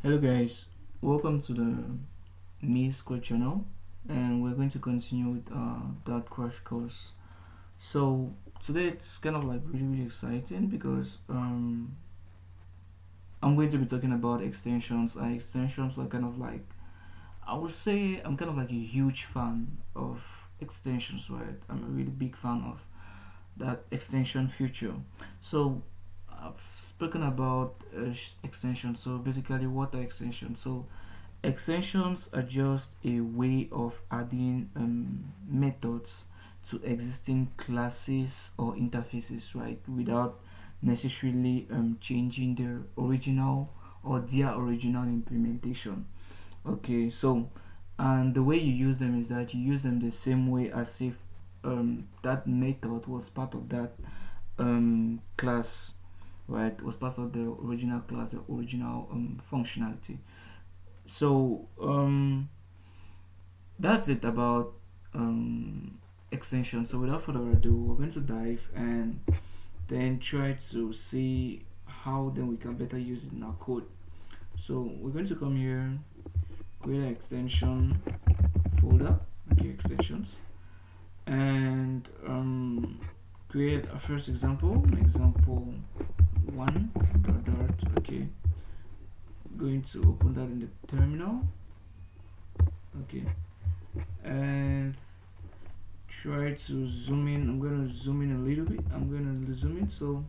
Hello guys, welcome to the Me Square channel, and we're going to continue with that crash course. So today it's kind of like really exciting because I'm going to be talking about extensions, and extensions are kind of like, I would say I'm kind of like a huge fan of extensions, right? I'm a really big fan of that extension feature. So I've spoken about extensions. So basically, what are extensions? So extensions are just a way of adding methods to existing classes or interfaces, right? Without necessarily changing their original implementation. Okay, so and the way you use them is that you use them the same way as if that method was part of that class, right? Was part of the original class, the original functionality. So that's it about extension. So without further ado, we're going to dive and then try to see how then we can better use it in our code. So we're going to come here, create an extension folder, okay, extensions, and create a first example, example one dot. Okay, going to open that in the terminal. Okay, and try to zoom in. I'm going to zoom in a little bit. I'm going to zoom in so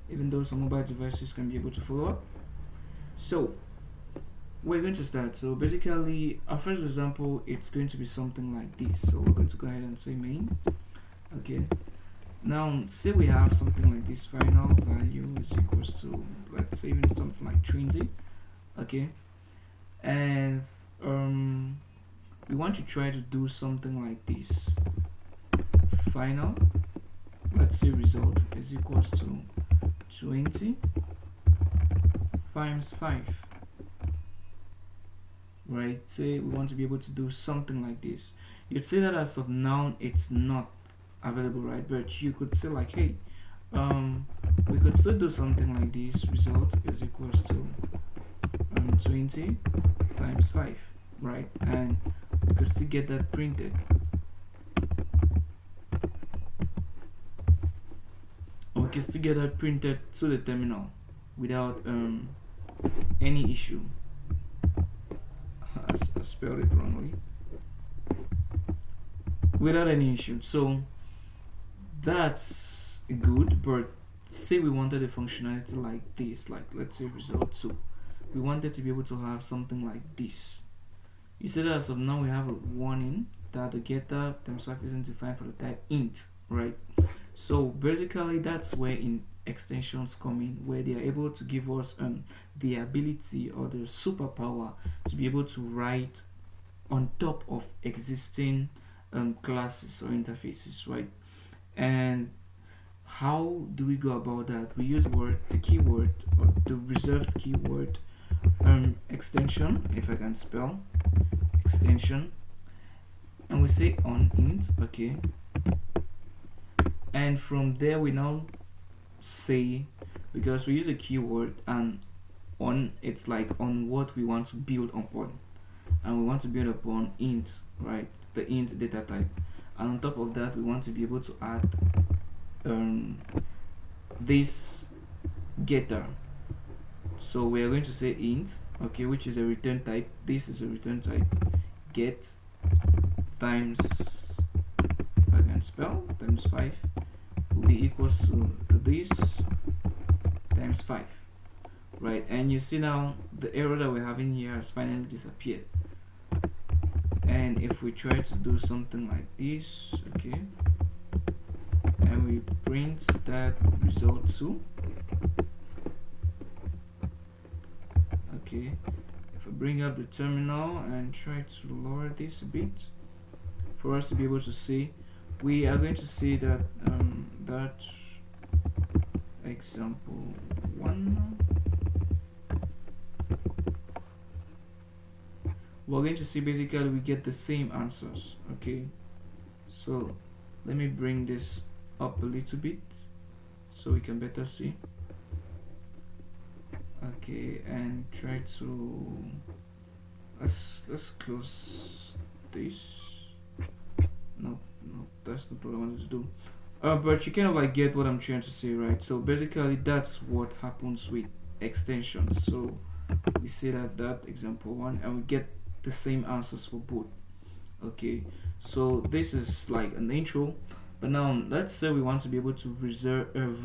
even though some mobile devices can be able to follow up. So we're going to start. So basically, our first example, it's going to be something like this. So we're going to go ahead and say main. Okay. Now, say we have something like this. Final value is equals to, let's say, even something like 20. Okay. And we want to try to do something like this. Final, let's say result is equals to 20 times 5, right? Say we want to be able to do something like this. You'd say that as of now it's not available, right? But you could say like, hey, we could still do something like this. Result is equals to 20 times 5, right? And we could still get that printed. We can still get that printed to the terminal without any issue. I spelled it wrongly. Without any issue. So that's good, but say we wanted a functionality like this, like let's say result 2. We wanted to be able to have something like this. You see that as of now we have a warning that the getter themselves isn't defined for the type int, right? So basically that's where in extensions come in, where they are able to give us the ability or the superpower to be able to write on top of existing classes or interfaces, right? And how do we go about that? We use the keyword or the reserved keyword extension, if I can spell extension, and we say on int. Okay, and from there we now say, because we use a keyword, and on it's like on what we want to build upon, and we want to build upon int, right? The int data type, and on top of that we want to be able to add this getter. So we are going to say int, okay, which is a return type. This is a return type. Get times, if I can spell, times 5 will be equals to this times 5, right? And you see now the error that we're having here has finally disappeared. And if we try to do something like this, okay, and we print that result 2, okay, if I bring up the terminal and try to lower this a bit for us to be able to see, we are going to see that that example 1, we're going to see basically we get the same answers. Okay, so let me bring this up a little bit so we can better see. Okay, and try to let's close this. No, that's not what I wanted to do. But you kind of like get what I'm trying to say, right? So basically, that's what happens with extensions. So we see that example one, and we get the same answers for both. Okay, so this is like an intro, but now let's say we want to be able to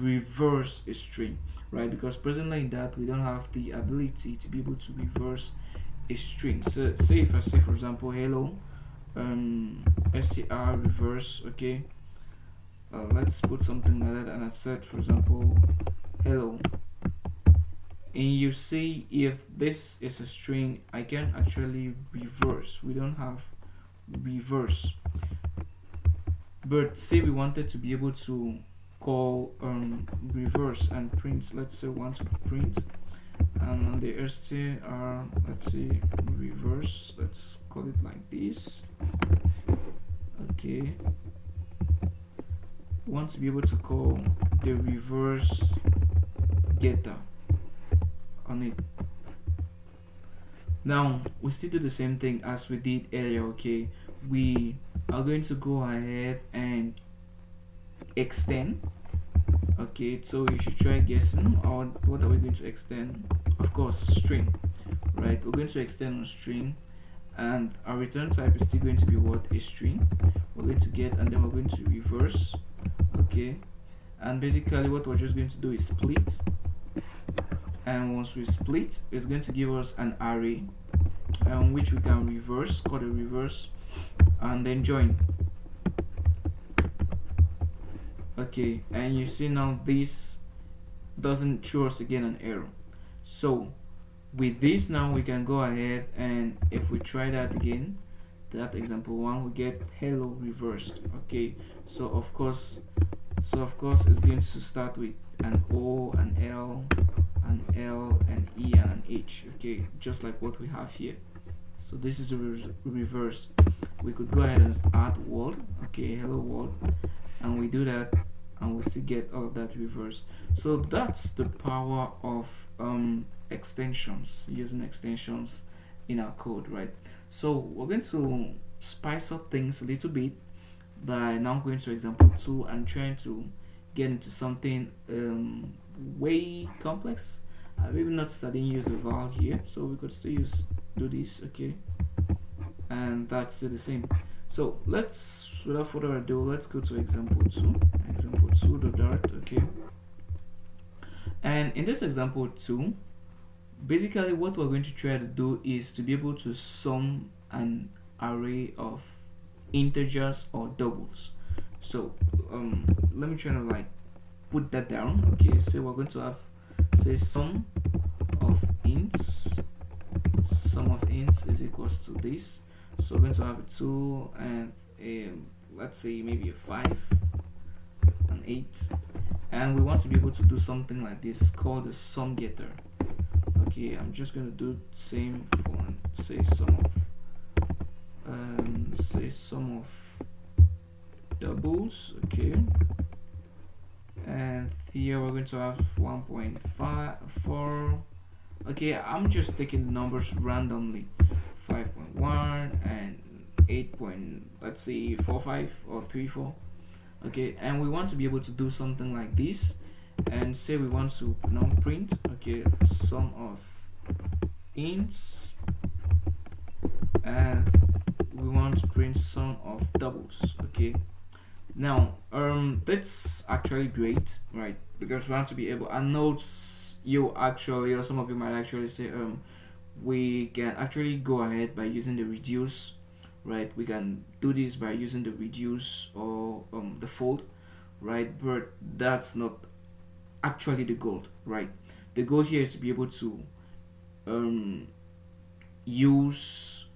reverse a string, right? Because presently in that we don't have the ability to be able to reverse a string. So say if I say for example hello, str reverse, okay, let's put something like that, and I said for example hello, and you see if this is a string I can actually reverse. We don't have reverse, but say we wanted to be able to call reverse and print. Let's say want to print, and on the str, let's say reverse, let's call it like this. Okay, want to be able to call the reverse getter on it. Now we still do the same thing as we did earlier. Okay, we are going to go ahead and extend. Okay, so you should try guessing, or what are we going to extend? Of course, string, right? We're going to extend a string, and our return type is still going to be what? A string. We're going to get, and then we're going to reverse. Okay, and basically what we're just going to do is split, and once we split, it's going to give us an array which we can reverse, called a reverse, and then join. Okay, and you see now this doesn't show us again an error. So with this now we can go ahead, and if we try that again, that example one, we get hello reversed. Okay, so of course it's going to start with an O, an L, an L, an E, and an H. Okay, just like what we have here. So this is the reversed. We could go ahead and add world. Okay, hello world, and we do that, and we still get all of that reverse. So that's the power of extensions, using extensions in our code, right? So we're going to spice up things a little bit by now going to example 2 and trying to get into something way complex. I've even noticed I didn't use the val here, so we could still do this. Okay, and that's still the same. So let's, without further ado, let's go to example 2. Example 2, the dart. Okay, and in this example 2, basically what we're going to try to do is to be able to sum an array of integers or doubles. So let me try to like put that down. Okay, so we're going to have, say, sum of ints is equals to this. So we're going to have a 2 and let's say maybe a 5, an 8, and we want to be able to do something like this called the sum getter. Okay, I'm just going to do the same for, say, sum of doubles. Okay, and here we're going to have 1.54. okay, I'm just taking the numbers randomly, 5.1 and 8. Let's say 45 or 34. Okay, and we want to be able to do something like this, and say we want to now print, okay, sum of ints, and we want to print sum of doubles. Okay, now that's actually great, right? Because we want to be able, I know you actually, or some of you might actually say we can actually go ahead by using the reduce, right? We can do this by using the reduce or the fold, right? But that's not actually the goal, right? The goal here is to be able to use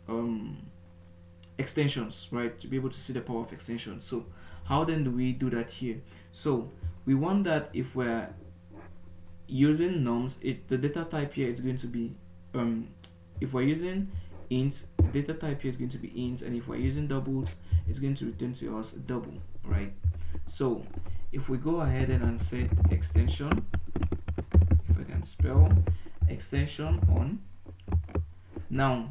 extensions, right? To be able to see the power of extensions. So how then do we do that here? So we want that if we're using nums, the data type here is going to be if we're using ints, data type here is going to be ints, and if we're using doubles, it's going to return to us a double, right? So if we go ahead and set extension, if I can spell, extension on. Now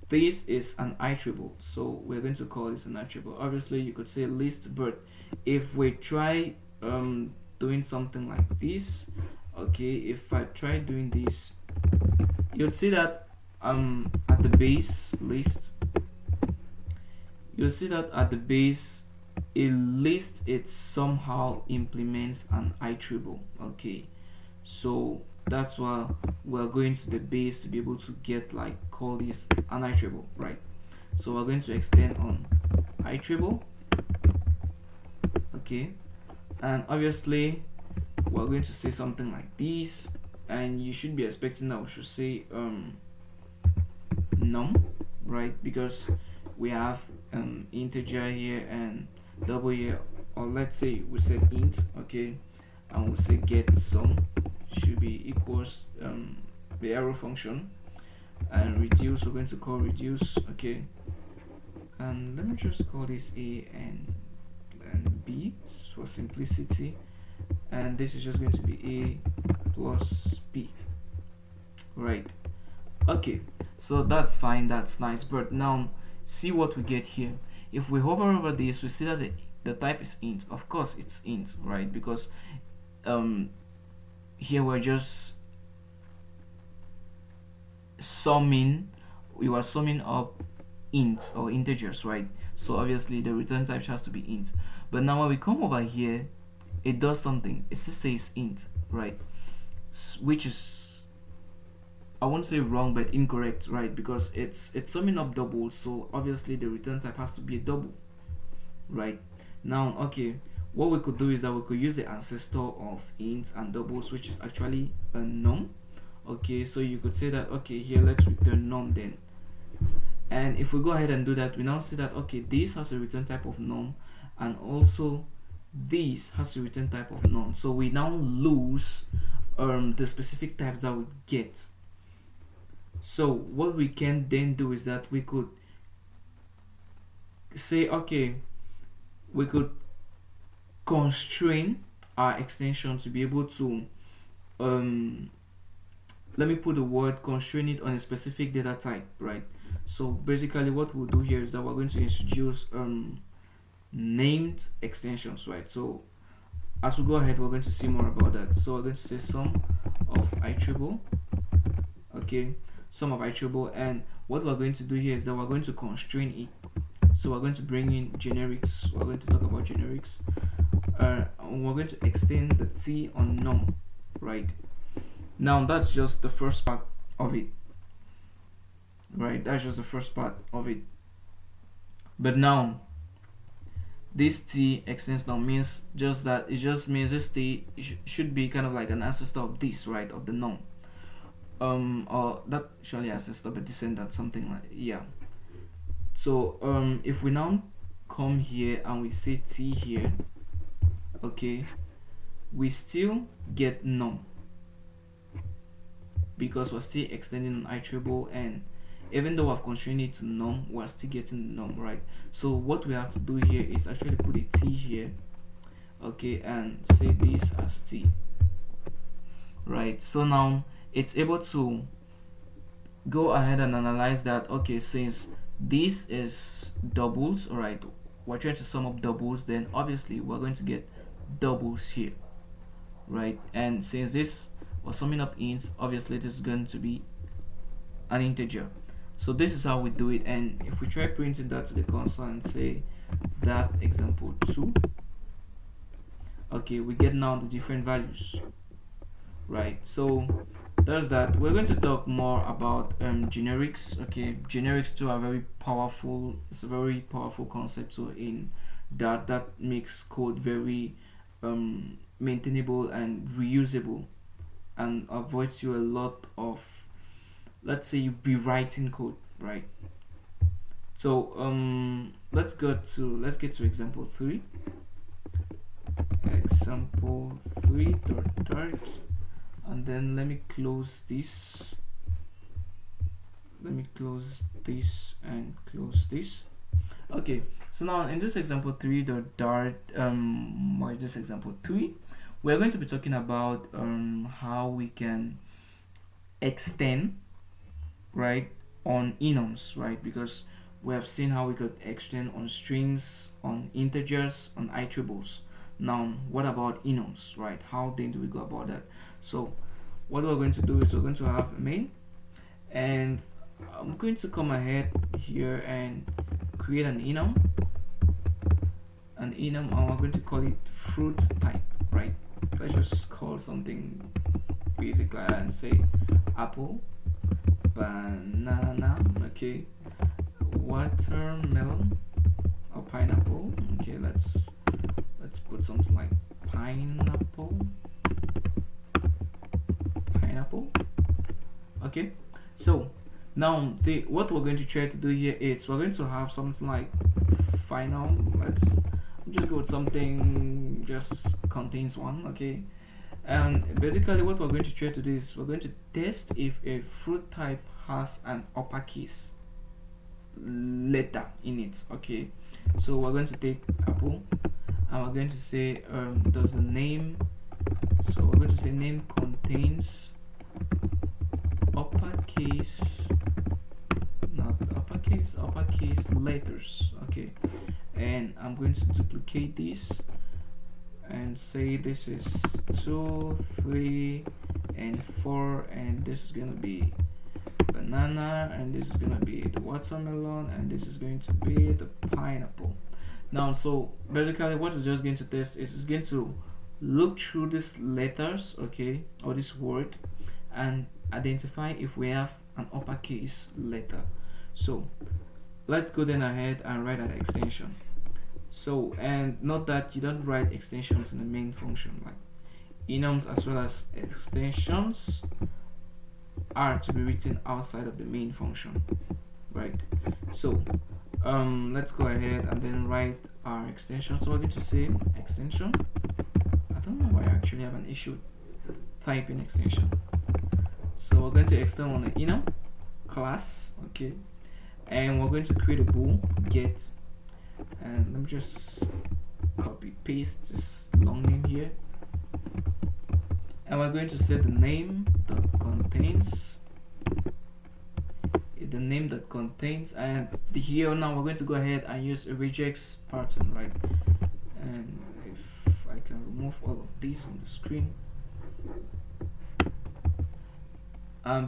this is an attribute, so we're going to call this an attribute. Obviously you could say list, but if we try doing something like this, okay, if I try doing this, you'll see that at the base list, you'll see that at the base a list, it somehow implements an attribute. Okay, so that's why we're going to the base to be able to get, like, call this an attribute, right? So we're going to extend on attribute. Okay, and obviously we're going to say something like this, and you should be expecting that we should say num, right? Because we have integer here and double here, or let's say we said int. Okay, and we'll say get sum should be equals the arrow function, and reduce, we're going to call reduce. Okay, and let me just call this a and b for simplicity, and this is just going to be a plus b, right? Okay, so that's fine, that's nice, but now see what we get here. If we hover over this, we see that the type is int. Of course it's int, right? Because here we're just summing, we were summing up ints or integers, right? So obviously the return type has to be int. But now when we come over here, it does something. It still says int, right? Which is, I won't say wrong, but incorrect, right? Because it's summing up doubles, so obviously the return type has to be a double, right? Now, okay, what we could do is that we could use the ancestor of int and doubles, which is actually a num. Okay, so you could say that, okay, here let's return num then. And if we go ahead and do that, we now see that, okay, this has a return type of num, and also this has a return type of none. So we now lose the specific types that we get. So what we can then do is that we could say, okay, we could constrain our extension to be able to let me put the word constrain it on a specific data type, right? So basically what we'll do here is that we're going to introduce named extensions, right? So as we go ahead, we're going to see more about that. So we're going to say sum of attribute. Okay, sum of attribute, and what we're going to do here is that we're going to constrain it. So we're going to bring in generics. We're going to talk about generics. We're going to extend the t on num, right? Now that's just the first part of it, right? That's just the first part of it. But now this t extends now means just that it just means this t should be kind of like an ancestor of this, right, of the num, or that surely ancestor but descendant, something like, yeah. So if we now come here and we say t here, okay, we still get num because we're still extending an attribute, and even though I've constrained it to num, we're still getting num, right? So what we have to do here is actually put a t here, okay, and say this as t, right? So now it's able to go ahead and analyze that, okay, since this is doubles, all right, we're trying to sum up doubles, then obviously we're going to get doubles here, right? And since this was summing up ints, obviously this is going to be an integer. So this is how we do it, and if we try printing that to the console and say that example 2, okay, we get now the different values, right? So there's that. We're going to talk more about generics. Okay, generics too are very powerful. It's a very powerful concept. So in that makes code very maintainable and reusable, and avoids you a lot of, let's say, you be writing code, right? So let's get to example 3. Example 3 dart, and then let me close this. Let me close this and close this. Okay, so now in this example 3 dart, or this example 3, we're going to be talking about how we can extend, right, on enums, right? Because we have seen how we could extend on strings, on integers, on iterables. Now, what about enums, right? How then do we go about that? So, what we're going to do is we're going to have a main, and I'm going to come ahead here and create an enum, and we're going to call it fruit type, right? Let's just call something basic like that and say apple, banana, okay, watermelon or pineapple. Okay, let's put something like pineapple. Okay, so now the what we're going to try to do here is we're going to have something like final. Let's just go with something just contains one. Okay, and basically what we're going to try to do is we're going to test if a fruit type has an uppercase letter in it. Okay, so we're going to take apple and we're going to say does the name, so we're going to say name contains uppercase, not uppercase letters. Okay, and I'm going to duplicate this and say this is 2, 3 and 4, and this is gonna be banana, and this is gonna be the watermelon, and this is going to be the pineapple. Now, so basically what it's just going to test is it's going to look through these letters, okay, or this word, and identify if we have an uppercase letter. So let's go then ahead and write an extension. So, and note that you don't write extensions in the main function. Like enums as well as extensions are to be written outside of the main function, right? So let's go ahead and then write our extension. So we're going to say extension. I don't know why I actually have an issue typing extension. So we're going to extend on the enum class, okay, and we're going to create a bool get, and let me just copy paste this long name here, and we're going to set the name that contains and here now we're going to go ahead and use a regex pattern, right? And if I can remove all of these on the screen,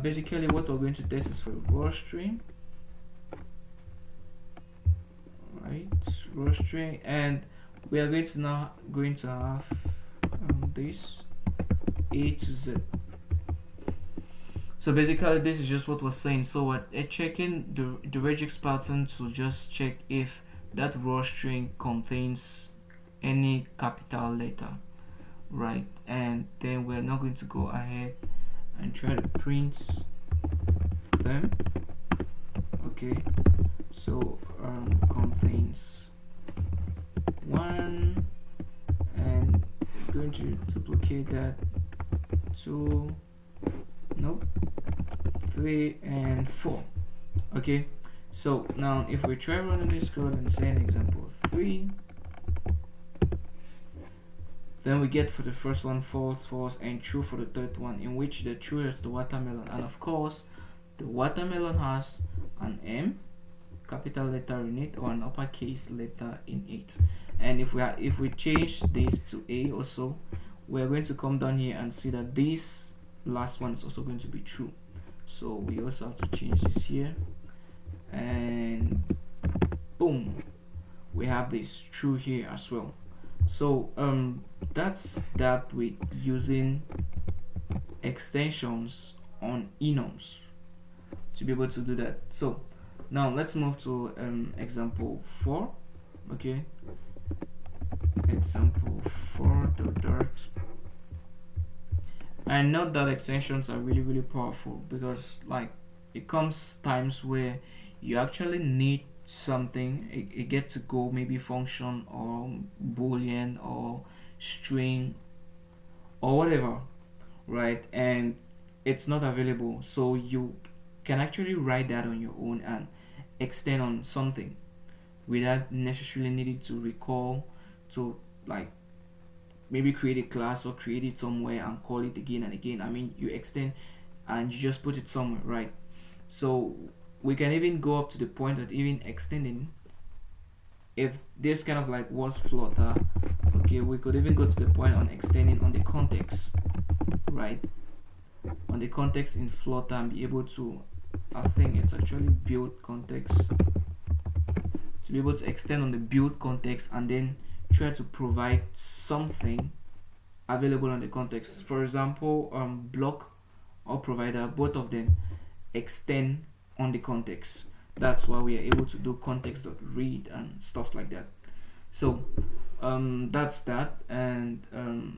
basically what we're going to test is for raw string, right? Raw string, and we are going to have this A to Z. So basically this is just what we're saying. So we're checking the regex pattern to just check if that raw string contains any capital letter, right? And then we're not going to go ahead and try to print them. Okay, so contains 1, and going to duplicate that 2, nope, 3 and 4. Okay, so now if we try running this code and say an example 3, then we get for the first one false, false, and true for the third one, in which the true is the watermelon, and of course the watermelon has an M capital letter in it or an uppercase letter in it. And if we change this to A also, we're going to come down here and see that this last one is also going to be true. So we also have to change this here, and boom, we have this true here as well. So that's that with using extensions on enums to be able to do that. So now let's move to example 4. Okay, example 4 .dart. And note that extensions are really powerful, because like it comes times where you actually need something, it gets to go maybe function or boolean or string or whatever, right? And it's not available, so you can actually write that on your own and extend on something without necessarily needing to recall to like maybe create a class or create it somewhere and call it again and again. I mean, you extend and you just put it somewhere, right? So we can even go up to the point of even extending. If this kind of like was Flutter, okay, we could even go to the point on extending on the context, right? On the context in Flutter and be able to, I think it's actually build context, to be able to extend on the build context and then try to provide something available on the context. For example, block or provider, both of them extend on the context. That's why we are able to do context.read and stuff like that. So that's that. And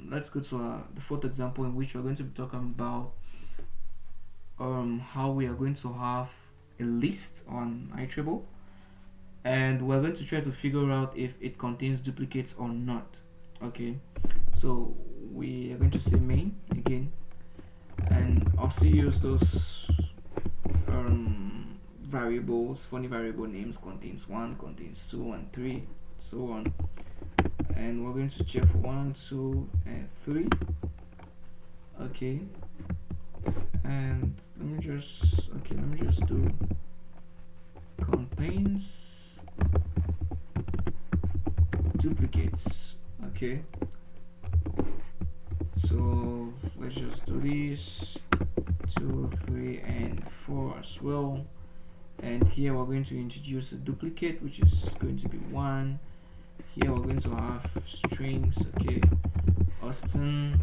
let's go to the fourth example, in which we're going to be talking about how we are going to have a list on iTribble, and we're going to try to figure out if it contains duplicates or not. Okay, so we are going to say main again, and also use those variables, funny variable names, contains 1, contains 2 and 3, so on. And we're going to check for 1, 2 and 3. Okay, and let me just do contains duplicates. Okay, so let's just do this 2, 3 and 4 as well. And here we're going to introduce a duplicate, which is going to be 1. Here we're going to have strings, okay, Austin,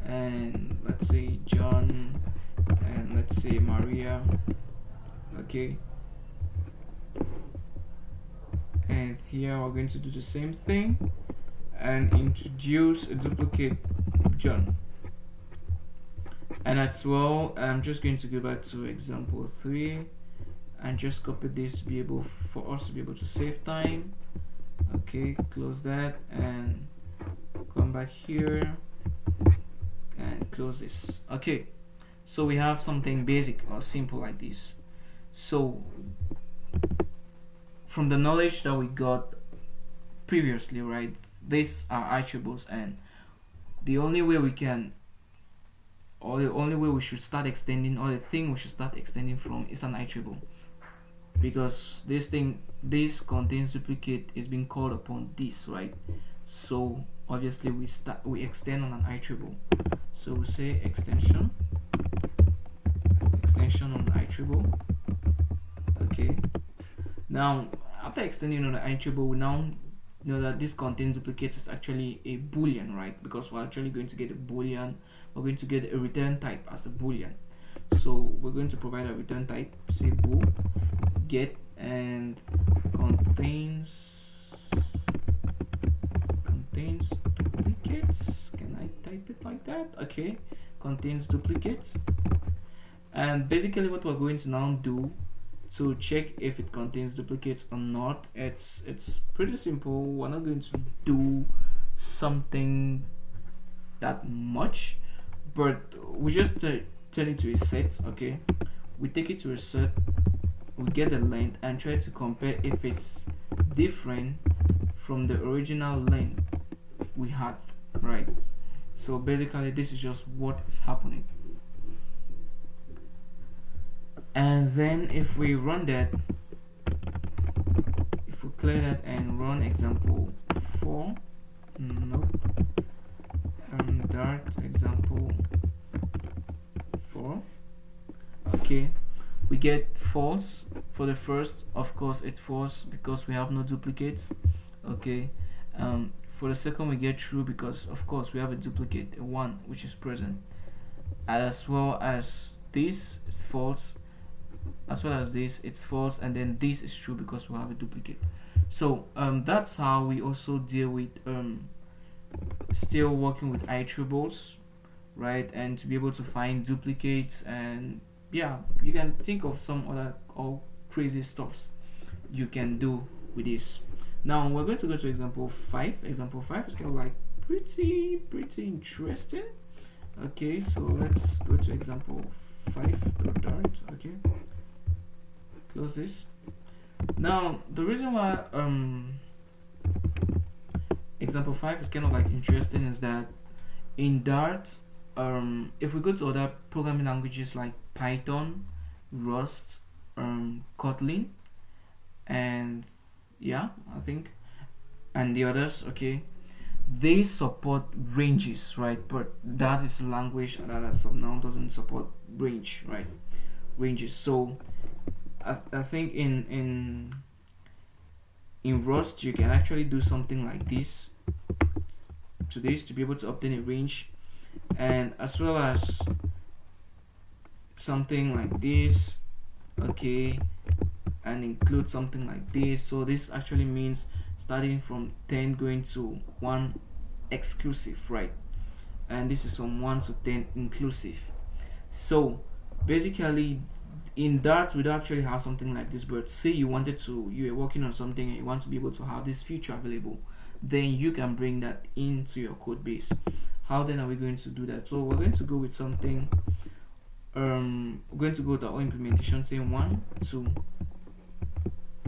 and let's say John, and let's say Maria. Okay, and here we're going to do the same thing and introduce a duplicate John. And as well, I'm just going to go back to example 3 and just copy this to be able for us to be able to save time. Okay, close that and come back here and close this. Okay, so we have something basic or simple like this. So from the knowledge that we got previously, right, these are attributes, and the only way we can, or the only way we should start extending, or the thing we should start extending from, is an attribute, because this contains duplicate is being called upon this, right? So obviously we extend on an attribute. So we say extension on attribute. Okay, now after extending on the attribute, we now know that this contains duplicate is actually a boolean, right? Because we're actually going to get a boolean, we're going to get a return type as a boolean. So we're going to provide a return type, say bool get, and contains duplicates. Can I type it like that? Okay, contains duplicates. And basically what we're going to now do to check if it contains duplicates or not, it's pretty simple. We're not going to do something that much, but we just turn it to a set. Okay, we take it to a set, we get the length and try to compare if it's different from the original length we had, right? So basically this is just what is happening. And then if we run that, if we clear that and run example 4, dart example 4, okay, we get false for the first. Of course it's false because we have no duplicates. Okay, for the second we get true because of course we have a duplicate, a 1, which is present, as well as this is false, as well as this it's false, and then this is true because we have a duplicate. So that's how we also deal with still working with attributes, right? And to be able to find duplicates, and yeah, you can think of some other all crazy stuffs you can do with this. Now we're going to go to example 5. Example 5 is kind of like pretty interesting. Okay, so let's go to example 5.dart. Okay, close this. Now the reason why example 5 is kind of like interesting is that in Dart if we go to other programming languages like Python, Rust, Kotlin, and yeah, I think, and the others, okay, they support ranges, right? But that is a language that as of now doesn't support range, right? Ranges. So I think in Rust you can actually do something like this to this to be able to obtain a range, and as well as something like this, okay, and include something like this. So this actually means starting from 10 going to 1 exclusive, right? And this is from 1 to 10 inclusive. So basically in Dart we don't actually have something like this, but say you are working on something and you want to be able to have this feature available, then you can bring that into your code base. How then are we going to do that? So we're going to go with something, we're going to go to our implementation saying 1 to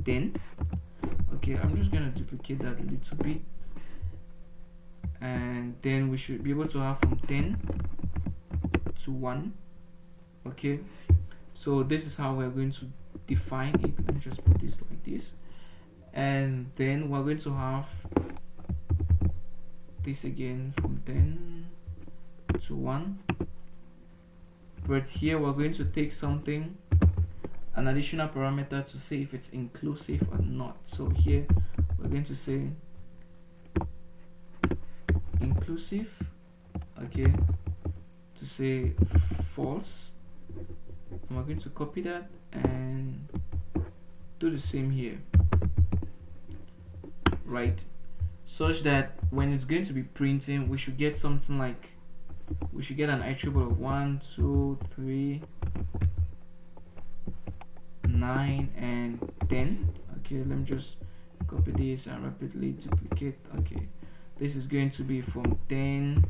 10. Okay, I'm just going to duplicate that a little bit, and then we should be able to have from 10 to 1. Okay, so this is how we're going to define it. Let me just put this like this, and then we're going to have this again from 10 to 1. But here we're going to take something, an additional parameter, to see if it's inclusive or not. So here we're going to say inclusive, okay, to say false, and we're going to copy that and do the same here, right? Such that when it's going to be printing, we should get something like, we should get an attribute of 1, 2, 3, 9, and 10. Okay, let me just copy this and rapidly duplicate. Okay, this is going to be from 10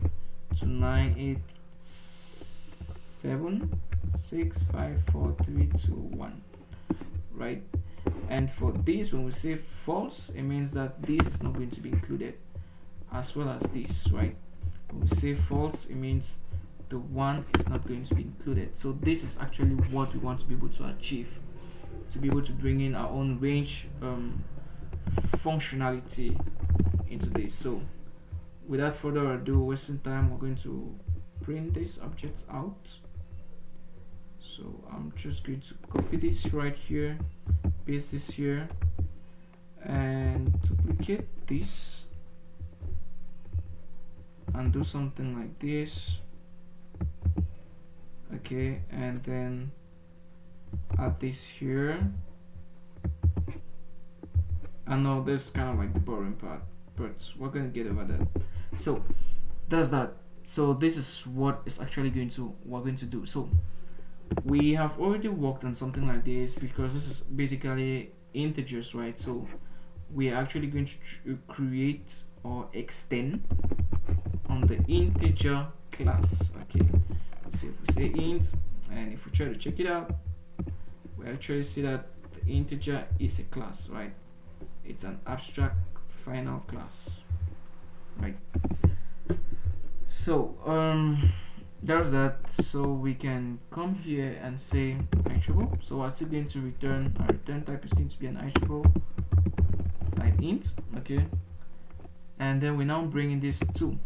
to 9, 8, 7, 6, 5, 4, 3, 2, 1, right? And for this, when we say false, it means that this is not going to be included, as well as this, right? When we say false, it means the 1 is not going to be included. So this is actually what we want to be able to achieve, to be able to bring in our own range functionality into this. So without further ado, wasting time, we're going to print this object out. So I'm just going to copy this right here, paste this here, and duplicate this and do something like this. Okay, and then add this here. I know this is kind of like the boring part, but we're gonna get over that. So that's that. So this is what is actually we're going to do. So we have already worked on something like this because this is basically integers, right? So we are actually going to create or extend on the integer class. Okay, so if we say int, and if we try to check it out, we actually see that the integer is a class, right? It's an abstract final class, right? So there's that. So we can come here and say attribute. So we're still going to return, our return type is going to be an attribute type int, okay, and then we now bring in this 2,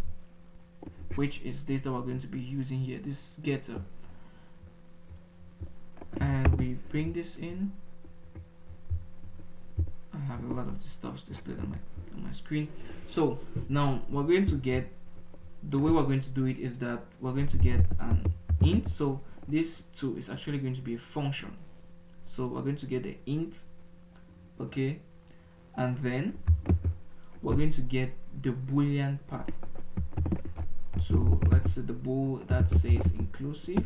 which is this that we're going to be using here, this getter, and we bring this in. I have a lot of the stuff displayed on my screen. So now we're going to get, the way we're going to do it is that we're going to get an int. So this 2 is actually going to be a function. So we're going to get the int, okay, and then we're going to get the boolean part. So let's say the bool that says inclusive,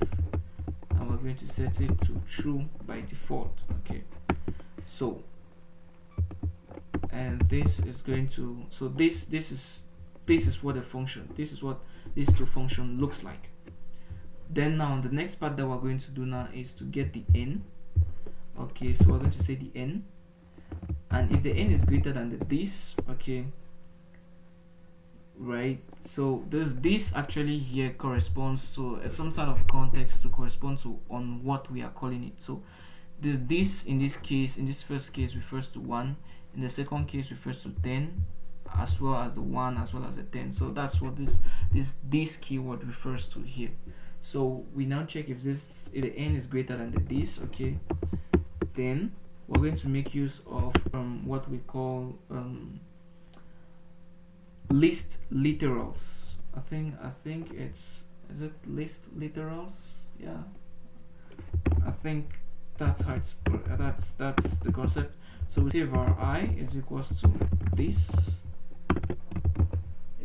and we're going to set it to true by default. Okay, so and this is going to, so this is what a function, this is what this 2 function looks like. Then now the next part that we're going to do now is to get the n. Okay, so we're going to say the n, and if the n is greater than the this, okay, right? So this actually here corresponds to some sort of context to correspond to on what we are calling it. So this in this case, in this first case, refers to 1. In the second case refers to 10, as well as the 1 as well as the 10. So that's what this keyword refers to here. So we now check if the n is greater than the this. Okay, then we're going to make use of what we call list literals. I think it's, is it list literals? Yeah, I think that's how it's that's the concept. So we say var I is equals to this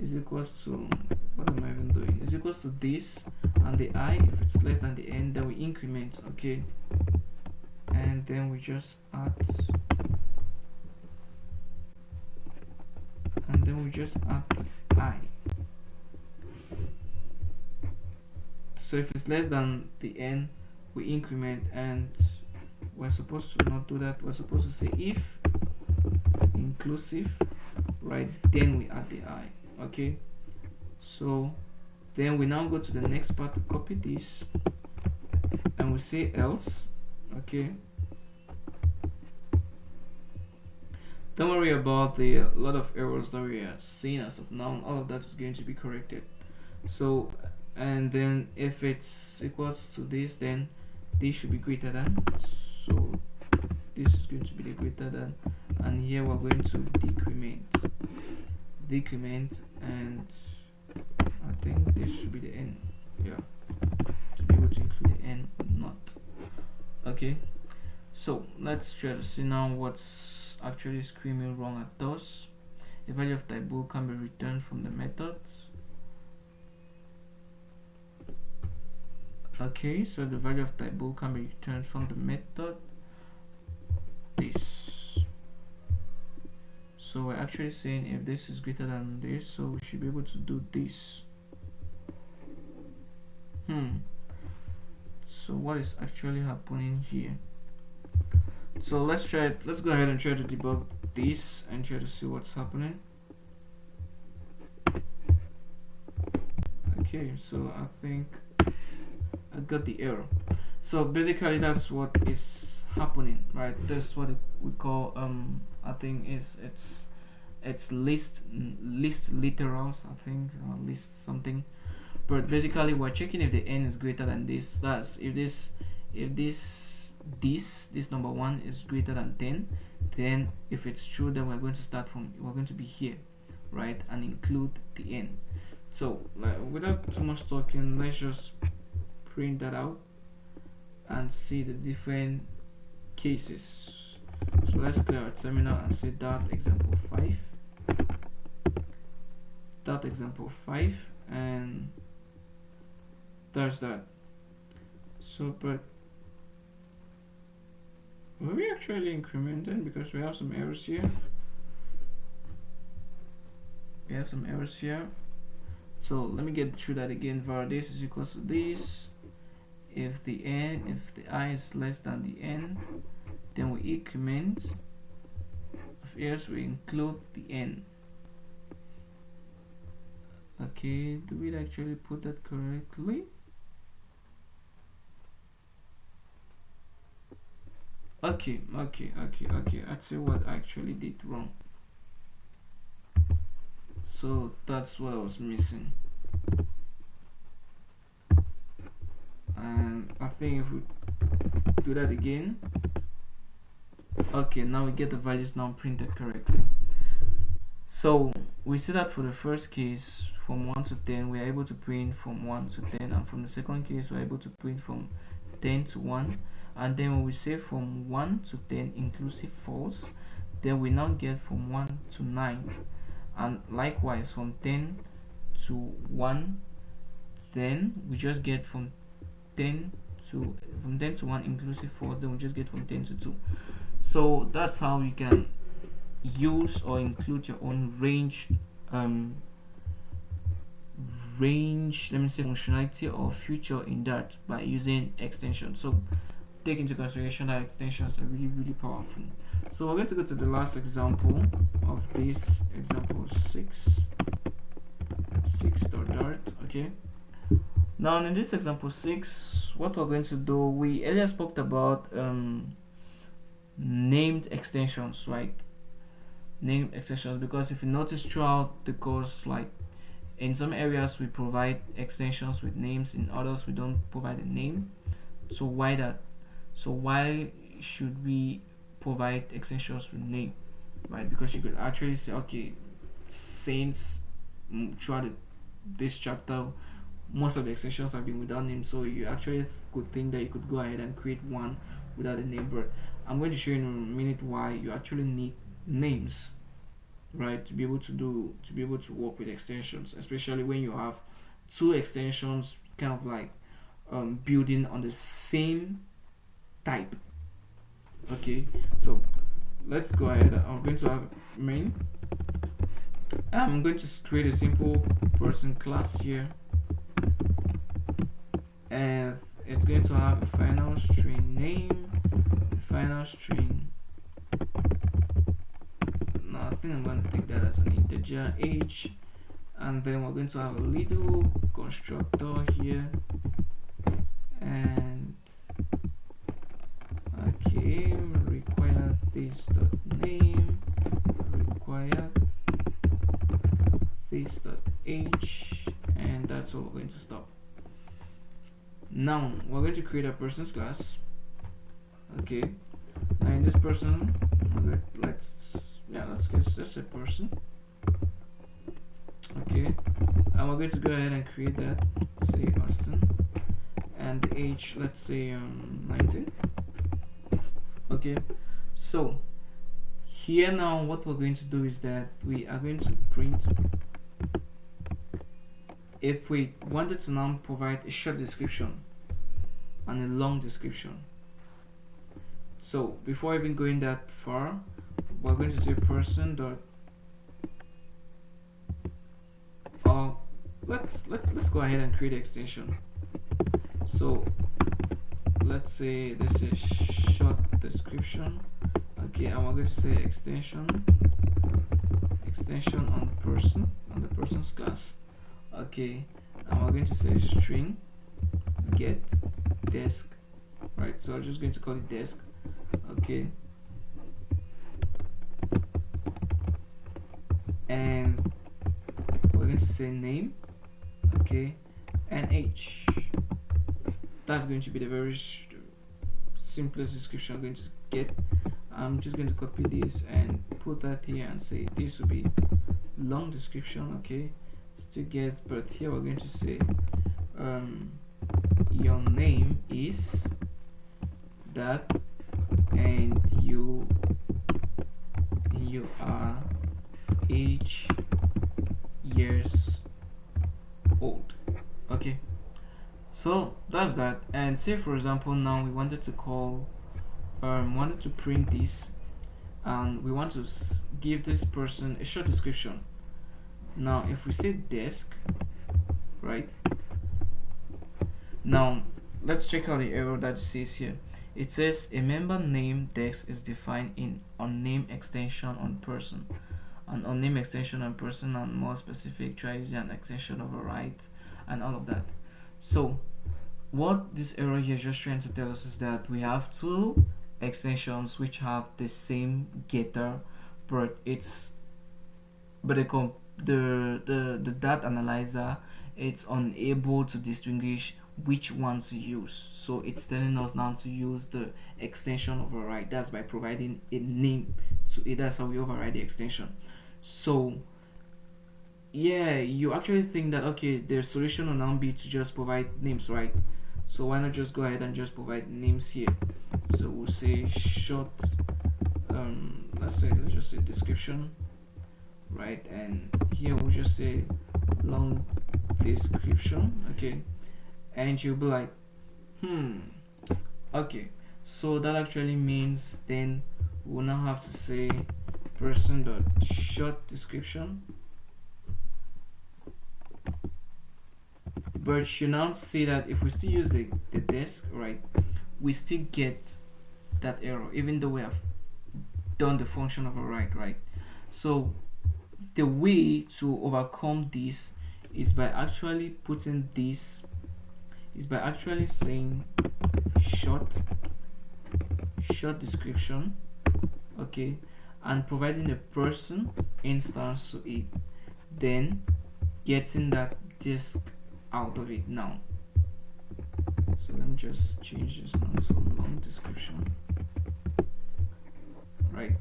is equals to, what am I even doing, is equals to this, and the I, if it's less than the n, then we increment. Okay, and then we just add, the I. So if it's less than the n, we increment, and we're supposed to not do that. We're supposed to say if inclusive, right, then we add the I. Okay, so then we now go to the next part, we copy this and we say else. Okay, don't worry about the lot of errors that we are seeing as of now. All of that is going to be corrected. So, and then if it's equals to this, then this should be greater than. So this is going to be the greater than, and here we're going to decrement, and I think this should be the n. Yeah, to be able to include the n not. Okay, so let's try to see now what's actually screaming wrong at us. The value of type bool can be returned from the method. Okay, so the value of type bool can be returned from the method. This. So we're actually saying if this is greater than this, so we should be able to do this. So what is actually happening here? So let's go ahead and try to debug this and try to see what's happening. Okay, so I think I got the error. So basically that's what is happening, right? That's what we call I think it's list literals, I think, list something. But basically we're checking if the n is greater than this. That's if this number 1 is greater than 10, then if it's true, then we're going to be here, right, and include the n. So without too much talking, let's just print that out and see the different cases. So let's clear our terminal and say example 5, and there's that. So, but were we actually incrementing? Because we have some errors here. So let me get through that again. Var this is equals to this. If the I is less than the n, then we increment. If yes, we include the n. Okay, do we actually put that correctly? Okay. I'd say what I actually did wrong. So that's what I was missing. And I think if we do that again, okay, now we get the values now printed correctly. So we see that for the first case, from 1 to 10, we are able to print from 1 to 10, and from the second case, we are able to print from 10 to 1. And then when we say from 1 to 10 inclusive false, then we now get from 1 to 9, and likewise from 10 to 1, then we just get from 10 to 1 inclusive false, then we just get from 10 to 2. So that's how you can use or include your own range functionality or feature in Dart by using extensions. So take into consideration that extensions are really powerful. So we're going to go to the last example of this, example 6. 6.dart. Okay, now in this example 6, what we're going to do, we earlier spoke about named extensions, right? Named extensions, because if you notice throughout the course, like in some areas we provide extensions with names, in others we don't provide a name. So why that? So why should we provide extensions with name, right? Because you could actually say, okay, since throughout this chapter most of the extensions have been without name, so you actually could think that you could go ahead and create one without a name. But I'm going to show you in a minute why you actually need names, right, to be able to work with extensions, especially when you have two extensions kind of like building on the same type. Okay, so let's go ahead. I'm going to have main. I'm going to create a simple person class here, and it's going to have a final string name, final string. Now I think I'm going to take that as an integer age, and then we're going to have a little constructor here, and okay, require this dot name, require this dot age, and that's what we're going to stop. Now we're going to create a person's class. Okay, now in this person, let's get just a person. Okay, and we're going to go ahead and create that, say Austin, and the age, let's say 19. Okay, so here now what we're going to do is that we are going to print, if we wanted to now provide a short description and a long description. So before even going that far, we're going to say person dot, let's go ahead and create an extension. So let's say this is short description. Okay, and we're going to say extension on person, on the person's class. Okay, and we're going to say string get desk, right? So I'm just going to call it desk. Okay, and we're going to say name. Okay, and age. That's going to be the very simplest description I'm going to get. I'm just going to copy this and put that here and say this will be long description. Okay, still gets, but here we're going to say your name is that, and you are age years old. Okay, so that's that. And say for example now we wanted to call wanted to print this, and we want to give this person a short description. Now if we say desk, right, now let's check out the error that it says here. It says a member name desk is defined in unnamed extension on person. An unnamed extension on person, and more specific, try using an extension override and all of that. So what this error here is just trying to tell us is that we have two extensions which have the same getter, but the dart analyzer, it's unable to distinguish which one to use. So it's telling us now to use the extension override. That's by providing a name to it. That's how we override the extension. So yeah, you actually think that okay, the solution will now be to just provide names, right? So why not just go ahead and just provide names here? So we'll say short, let's just say description, right? And here we'll just say long description. Okay, and you'll be like, okay, so that actually means then we'll now have to say person dot short description. But you now see that if we still use the desk, right, we still get that error even though we have done the function override, right? So the way to overcome this is by actually putting this, is by actually saying short description, okay, and providing a person instance to it, then getting that disk out of it now. So let me just change this now to long description, right?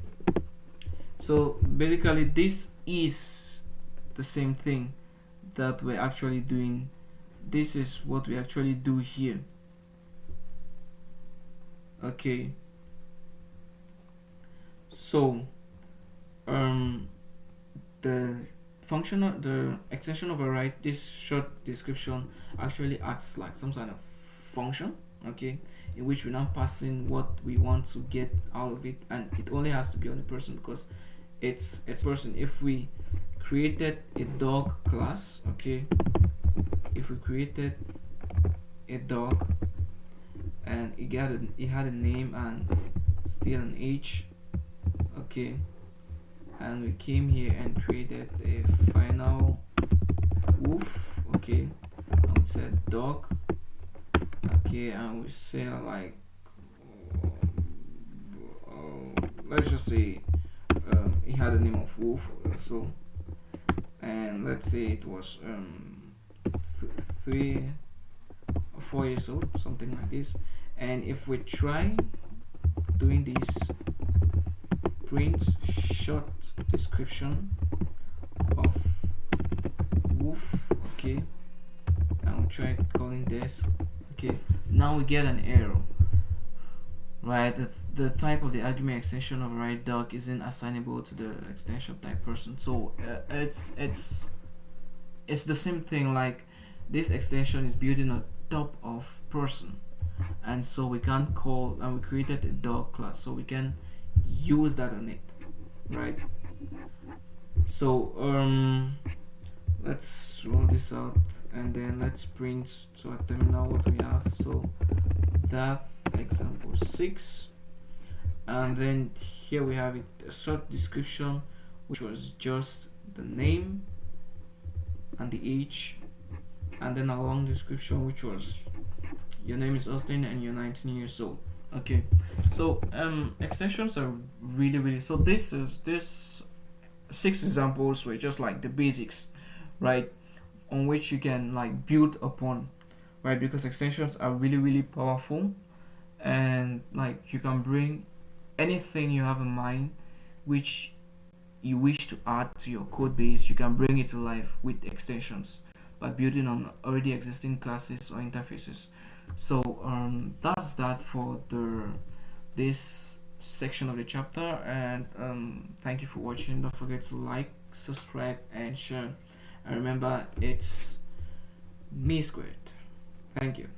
So basically this is the same thing that we're actually doing. This is what we actually do here, okay. So the the extension override, this short description actually acts like some kind of function, okay, in which we're now passing what we want to get out of it, and it only has to be on the person because it's person. If we created a dog class, okay, if we created a dog and it had a name and still an age, okay, and we came here and created a final wolf, okay, and we said dog, okay, and we say like let's just say it had a name of wolf, so, and let's say it was 3 or 4 years old, something like this. And if we try doing this print short description of wolf, okay, and we try calling this, okay, now we get an error, right? The type of the argument extension of right dog isn't assignable to the extension type person. So it's the same thing, like this extension is building on top of person, and so we can't call, and we created a dog class so we can use that on it, right? So let's roll this out and then let's print to our terminal what we have. So that example 6, and then here we have it, a short description which was just the name and the age, and then a long description which was your name is Austin and you're 19 years old, okay. So extensions are really so this 6 examples were just like the basics, right, on which you can like build upon, right, because extensions are really powerful, and like you can bring anything you have in mind which you wish to add to your code base, you can bring it to life with extensions by building on already existing classes or interfaces. So that's that for this section of the chapter, and thank you for watching. Don't forget to like, subscribe, and share, and remember, it's me squared. Thank you.